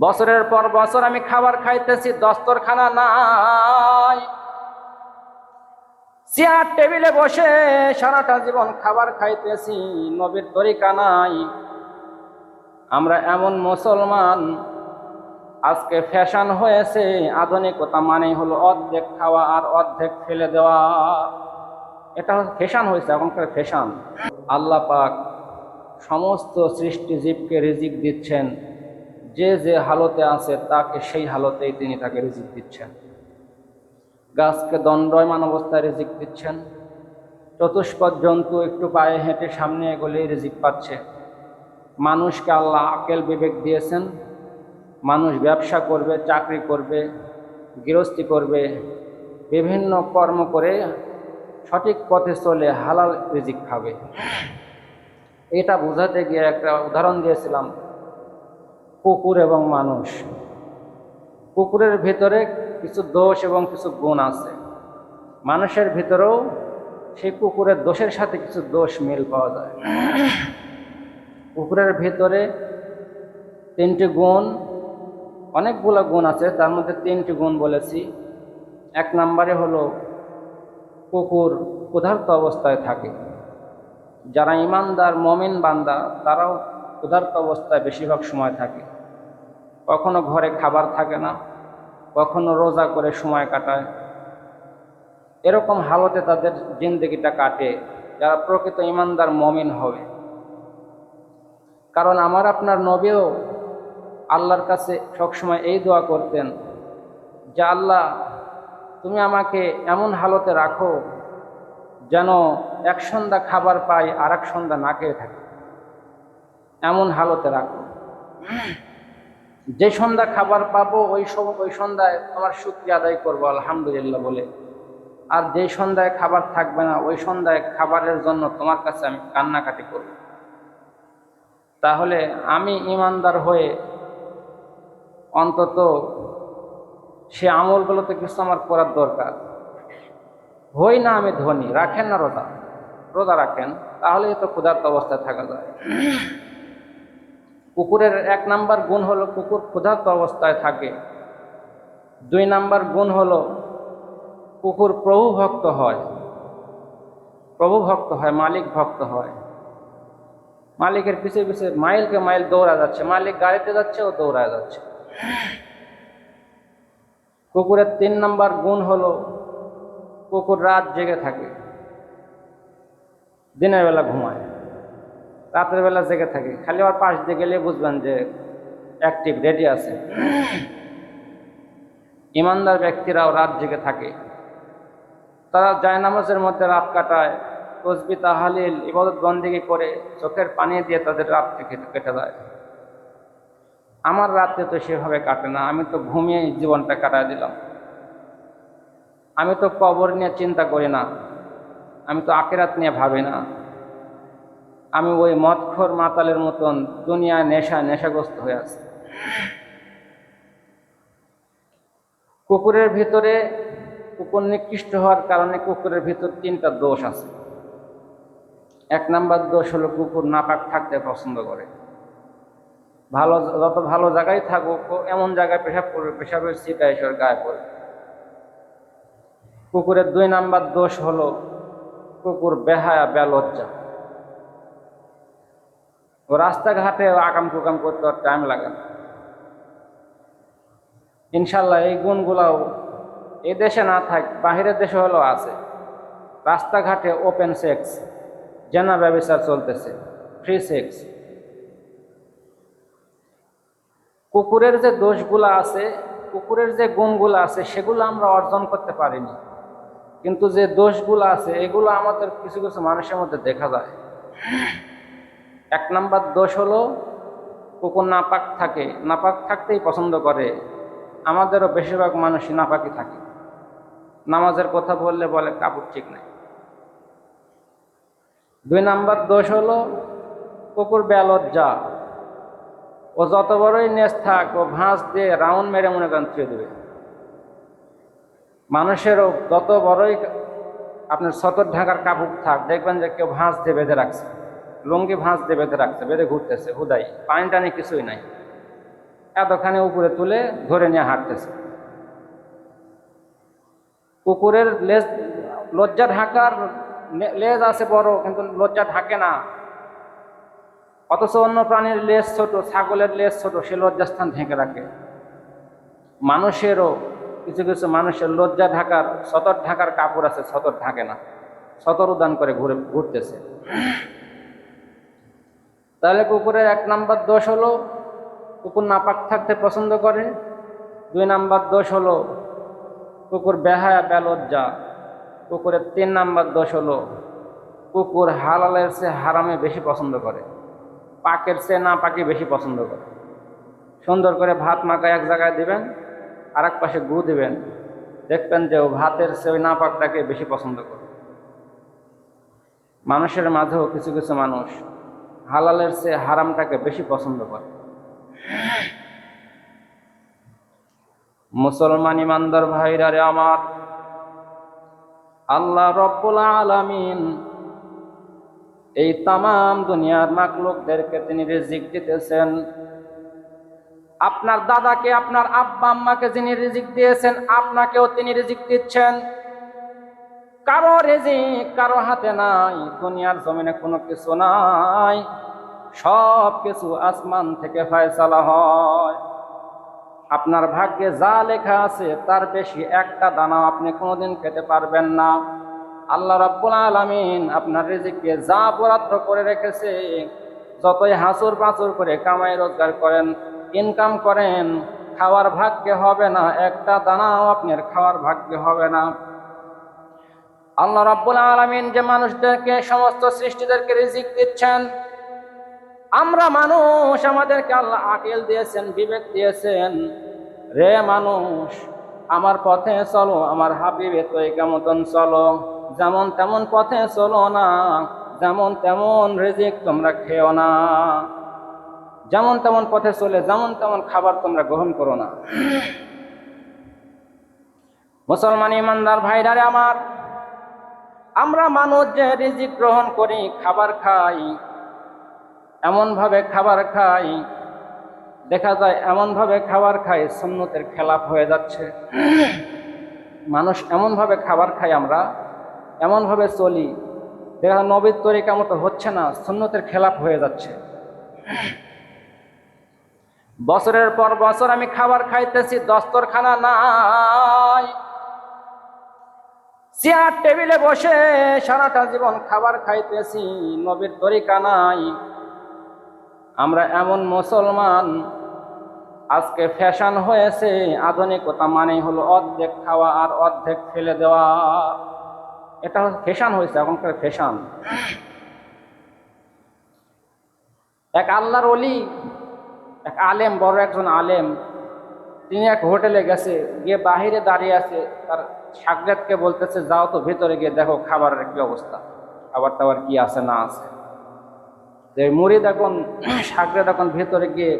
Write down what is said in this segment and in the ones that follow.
বছরের পর বছর আমি খাবার খাইতেছি, দস্তরখানা নাই, চেয়ার টেবিলে বসে সারাটা জীবন খাবার খাইতেছি, নবীর তরিকা নাই। আমরা এমন মুসলমান, আজকে ফ্যাশন হয়েছে আধুনিকতা মানে হলো অর্ধেক খাওয়া আর অর্ধেক ফেলে দেওয়া। এটা ফ্যাশন হয়েছে, এখনকার ফ্যাশন। আল্লাহ পাক সমস্ত সৃষ্টি জীবকে রিজিক দিচ্ছেন, যে যে হালতে আছে তাকে সেই হালতেই তিনি তাকে রিজিক দিচ্ছেন। গাছকে দণ্ডায়মান অবস্থায় রিজিক দিচ্ছেন, চতুষ্পদ জন্তু একটু পায়ে হেঁটে সামনে এগোলেই রিজিক পাচ্ছে। মানুষকে আল্লাহ আকেল বিবেক দিয়েছেন, মানুষ ব্যবসা করবে, চাকরি করবে, গৃহস্থী করবে, বিভিন্ন কর্ম করে সঠিক পথে চলে হালাল রিজিক খাবে। এটা বোঝাতে গিয়ে একটা উদাহরণ দিয়েছিলাম, কুকুর এবং মানুষ। কুকুরের ভিতরে কিছু দোষ এবং কিছু গুণ আছে, মানুষের ভিতরেও সেই কুকুরের দোষের সাথে কিছু দোষ মিল পাওয়া যায়। কুকুরের ভিতরে 3টি গুণ, অনেকগুলো গুণ আছে, তার মধ্যে 3টি গুণ বলেছি। 1 নম্বরে হলো কুকুর ক্ষুধার্ত অবস্থায় থাকে। যারা ইমানদার মুমিন বান্দা তারাও ক্ষুধার্ত অবস্থায় বেশিরভাগ সময় থাকে। কখনো ঘরে খাবার থাকে না, কখনো রোজা করে সময় কাটায়। এরকম হালতে তাদের জিন্দেগিটা কাটে যারা প্রকৃত ইমানদার মুমিন হবে। কারণ আমার আপনার নবীও আল্লাহর কাছে সবসময় এই দোয়া করতেন যে আল্লাহ, তুমি আমাকে এমন হালতে রাখো যেন এক সন্ধ্যা খাবার পাই আর এক সন্ধ্যা না খেয়ে থাকি, এমন হালতে রাখো। যে সন্ধ্যা খাবার পাবো ওই সন্ধ্যায় তোমার শুকরিয়া আদায় করবো আলহামদুলিল্লাহ বলে, আর যে সন্ধ্যায় খাবার থাকবে না ওই সন্ধ্যায় খাবারের জন্য তোমার কাছে আমি কান্নাকাটি করব। তাহলে আমি ইমানদার হয়ে অন্তত সে আমলগুলোতে কিছু আমার করার দরকার। হই না আমি ধনী, রাখেন না রোজা রাখেন, তাহলে তো ক্ষুধার্ত অবস্থায় থাকা যায়। কুকুরের 1 নাম্বার গুণ হলো কুকুর ক্ষুধার্ত অবস্থায় থাকে। 2 নাম্বার গুণ হলো কুকুর প্রভু ভক্ত হয়, মালিক ভক্ত হয়। মালিকের পিছে পিছে মাইলকে মাইল দৌড়া যাচ্ছে, মালিক গাড়িতে যাচ্ছে ও দৌড়া যাচ্ছে। কুকুরের 3 নাম্বার গুণ হলো কুকুর রাত জেগে থাকে, দিনের বেলা ঘুমায়, রাতের বেলা জেগে থাকে। খালি আমার পাশ দিয়ে গেলে বুঝবেন যে অ্যাক্টিভ, রেডি আছে। ইমানদার ব্যক্তিরাও রাত জেগে থাকে, তারা জায়নামাজের মধ্যে রাত কাটায়, তসবিহ তাহলিল ইবাদত বন্দেগী করে চোখের পানি দিয়ে তাদের রাত কেটে যায়। আমার রাতে তো সেভাবে কাটে না, আমি তো ঘুমিয়ে জীবনটা কাটায় দিলাম। আমি তো কবর নিয়ে চিন্তা করি না, আমি তো আখিরাত নিয়ে ভাবি না। আমি ওই মদখোর মাতালের মতন দুনিয়ায় নেশাগ্রস্ত হয়ে আছি। কুকুরের ভিতরে, কুকুর নিকৃষ্ট হওয়ার কারণে কুকুরের ভিতর 3টা দোষ আছে। 1 নাম্বার দোষ হলো কুকুর নাপাক থাকতে পছন্দ করে। যত ভালো জায়গায় থাকুক এমন জায়গায় পেশাব করবে, পেশাবের ছিটা এসে গায়ে পড়বে। কুকুরের 2 নাম্বার দোষ হলো কুকুর বেহায়া, বেলজ্জা। ও রাস্তাঘাটে আকাম কুকাম করতে টাইম লাগে না। ইনশাল্লাহ এই গুণগুলাও এই দেশে না থাক, বাহিরের দেশে হলেও আছে। রাস্তাঘাটে ওপেন সেক্স, জেনা ব্যবচার চলতেছে, ফ্রি সেক্স। কুকুরের যে দোষগুলো আছে, কুকুরের যে গুণগুলো আছে সেগুলো আমরা অর্জন করতে পারিনি, কিন্তু যে দোষগুলো আছে এগুলো আমাদের কিছু কিছু মানুষের মধ্যে দেখা যায়। 1 নাম্বার দোষ হলো কুকুর নাপাক থাকে, নাপাক থাকতেই পছন্দ করে। আমাদেরও বেশিরভাগ মানুষই নাপাকি থাকে। নামাজের কথা বললে বলে কাপড় ঠিক নাই। 2 নাম্বার দোষ হলো কুকুর বেলজ্জা। ও যত বড়ই নেস থাক, ও ভাঁজ দিয়ে রাউন্ড মেরে মনে করেন ছুঁয়ে দেবে। মানুষেরও যত বড়ই আপনার সতর ঢাকার কাপড় থাক, দেখবেন যে কেউ ভাঁজ দিয়ে বেঁধে রাখছে, লুঙ্গি ভাঁজ দিয়ে বেঁধে রাখছে, বেঁধে ঘুরতেছে হুদাই, পানি টানি কিছুই নাই। এতখানি উপরে তুলে ধরে নিয়ে হাঁটতেছে। কুকুরের লেজ, লজ্জা ঢাকার লেজ আছে বড়, কিন্তু লজ্জা ঢাকে না। অথচ অন্য প্রাণীর লেজ ছোট, ছাগলের লেজ ছোট, সে লজ্জাস্থান ঢেকে রাখে। মানুষেরও কিছু কিছু মানুষের লজ্জা ঢাকার, সতর ঢাকার কাপড় আছে, সতর ঢাকে না, সতর উদান করে ঘুরতেছে। তাহলে কুকুরের 1 নাম্বার দোষ হলো কুকুর নাপাক থাকতে পছন্দ করে। 2 নাম্বার দোষ হলো কুকুর বেহায়া, বেলজ্জা। কুকুরের 3 নাম্বার দোষ হলো কুকুর হালালের চেয়ে হারামে বেশি পছন্দ করে, পাকের চেয়ে না পাকি বেশি পছন্দ করে। সুন্দর করে ভাত মাখায় এক জায়গায় দিবেন, আর এক পাশে গু দিবেন, দেখবেন যে ও ভাতের চেয়ে না পাকটাকে বেশি পছন্দ করে। মানুষের মাঝেও কিছু কিছু মানুষ হালালের চেয়ে হারামটাকে বেশি পছন্দ করে। মুসলমান ইমানদার ভাইরা রে আমার, আল্লাহ রব্বুল আলামিন এই তামাম দুনিয়ার মাখলুকদেরকে তিনি রিজিক দিতেছেন। আপনার দাদাকে, আপনার আব্বা আম্মাকে যিনি রিজিক দিয়েছেন, আপনাকেও তিনি রিজিক দিচ্ছেন। কারো রিজিক কারো হাতে নাই, দুনিয়ার জমিনে কোনো কিছু নাই, সব কিছু আসমান থেকে ফয়সালা হয়। আপনার ভাগ্যে যা লেখা আছে তার বেশি একটা দানাও আপনি কোনোদিন খেতে পারবেন না। আল্লাহ রাব্বুল আলামিন আপনার রিজিককে যা বরাদ্দ করে রেখেছে, যতই হাসুর পাঁচুর করে কামাই রোজগার করেন, ইনকাম করেন, খাওয়ার ভাগ্যে হবে না, একটা দানাও আপনার খাওয়ার ভাগ্যে হবে না। আল্লাহ রাব্বুল আলামিন যে মানুষদেরকে, সমস্ত সৃষ্টিদেরকে রিজিক দিচ্ছেন, আমরা মানুষ, আমাদেরকে আল্লাহ আকল দিয়েছেন, বিবেক দিয়েছেন। রে মানুষ, আমার পথে চলো, আমার হাবিবে তরিকা মতন চলো, যেমন তেমন পথে চলো না, যেমন তেমন রিজিক তোমরা খেও না, যেমন তেমন পথে চলে যেমন তেমন খাবার তোমরা গ্রহণ করো না। মুসলমান ইমানদার ভাইরা রে আমার, আমরা মানুষ যে রিজিক গ্রহণ করি, খাবার খাই, এমনভাবে খাবার খাই, দেখা যায় এমনভাবে খাবার খাই সুন্নতের খেলাফ হয়ে যাচ্ছে। মানুষ এমনভাবে খাবার খাই, আমরা এমনভাবে চলি, দেখা নবীর তরিকা মতো হচ্ছে না, সুন্নতের খেলাফ হয়ে যাচ্ছে। বছরের পর বছর আমি খাবার খাইতেছি, দস্তরখানা নাই, চেয়ার টেবিলে বসে সারাটা জীবন খাবার খাইতেছি, নবীর তরিকা নাই। আমরা এমন মুসলমান, আজকে ফ্যাশন হয়েছে, আধুনিকতা মানে হলো অর্ধেক খাওয়া আর অর্ধেক ফেলে দেওয়া। এটা ফ্যাশন হয়েছে, এখনকার ফ্যাশন। এক আল্লাহর ওলি, এক আলেম, বড় একজন আলেম, তিনি এক হোটেলে গেছে, গিয়ে বাহিরে দাঁড়িয়ে আছে, তার শাগরেদকে বলতেছে, যাও তো ভেতরে গিয়ে দেখো খাবারের কি অবস্থা, খাবার টাবার কি আছে না আছে। যে মুরিদ এখন, শাগরেদ এখন ভেতরে গিয়ে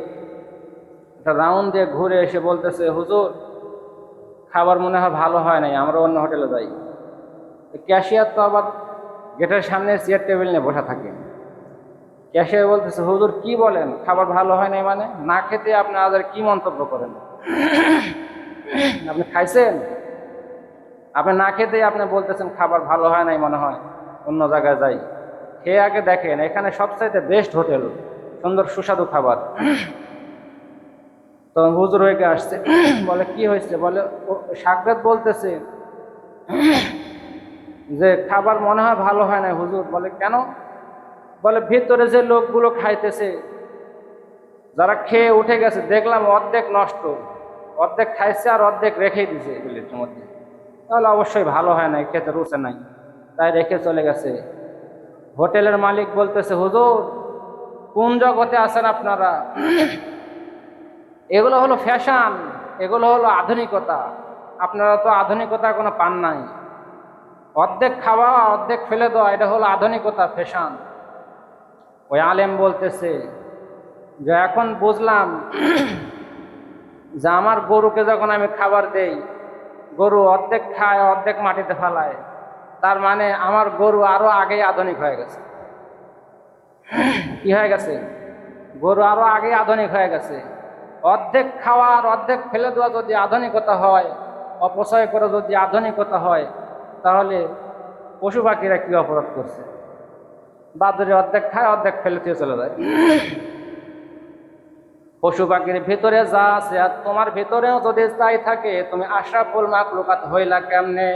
একটা রাউন্ড দিয়ে ঘুরে এসে বলতেছে, হুজুর খাবার মনে হয় ভালো হয় নাই, আমরা অন্য হোটেলে যাই। ক্যাশিয়ার তো আবার গেটের সামনে চেয়ার টেবিল নিয়ে বসা থাকে। ক্যাশিয়ার বলতেছে, হুজুর কি বলেন, খাবার ভালো হয় নাই মানে? না খেতে আপনি আজ কি মন্তব্য করেন? আপনি খাইছেন? আপনি না খেতেই আপনি বলতেছেন খাবার ভালো হয় নাই, মনে হয় অন্য জায়গায় যাই। খেয়ে আগে দেখেন, এখানে সবচাইতে বেস্ট হোটেল, সুন্দর সুস্বাদু খাবার। তখন হুজুর হয়ে আসছে, বলে কি হয়েছে? বলে শাগরেদ বলতেছে যে খাবার মনে হয় ভালো হয় না হুজুর। বলে কেন? বলে ভিতরে যে লোকগুলো খাইতেছে, যারা খেয়ে উঠে গেছে, দেখলাম অর্ধেক নষ্ট, অর্ধেক খাইছে আর অর্ধেক রেখেই দিছে প্লেটের মধ্যে, তাহলে অবশ্যই ভালো হয় নাই, খেতে রুচে নাই, তাই রেখে চলে গেছে। হোটেলের মালিক বলতেছে, হুজুর কোন জগতে আছেন আপনারা? এগুলো হলো ফ্যাশন, এগুলো হলো আধুনিকতা, আপনারা তো আধুনিকতার কোনো পান নাই। অর্ধেক খাওয়া অর্ধেক ফেলে দেওয়া, এটা হলো আধুনিকতা, ফ্যাশন। ওই আলেম বলতেছে যে এখন বুঝলাম যে আমার গরুকে যখন আমি খাবার দেই, গরু অর্ধেক খায় অর্ধেক মাটিতে ফেলায়, তার মানে আমার গরু আরো আগেই আধুনিক হয়ে গেছে। কি হয়ে গেছে? গরু আরো আগে আধুনিক হয়ে গেছে। অর্ধেক খাওয়ার অর্ধেক ফেলে দেওয়া যদি আধুনিকতা হয়, অপচয় করে যদি আধুনিকতা হয়, তাহলে পশু পাখিরা কি অপরাধ করছে? বাদুড়ে অর্ধেক খায়, অর্ধেক ফেলে দিয়ে চলে যায়। পশু পাখির ভিতরে যা আছে আর তোমার ভিতরেও যদি তাই থাকে, তুমি আশরাফুল মাখলুকাত হইলা কেমনে?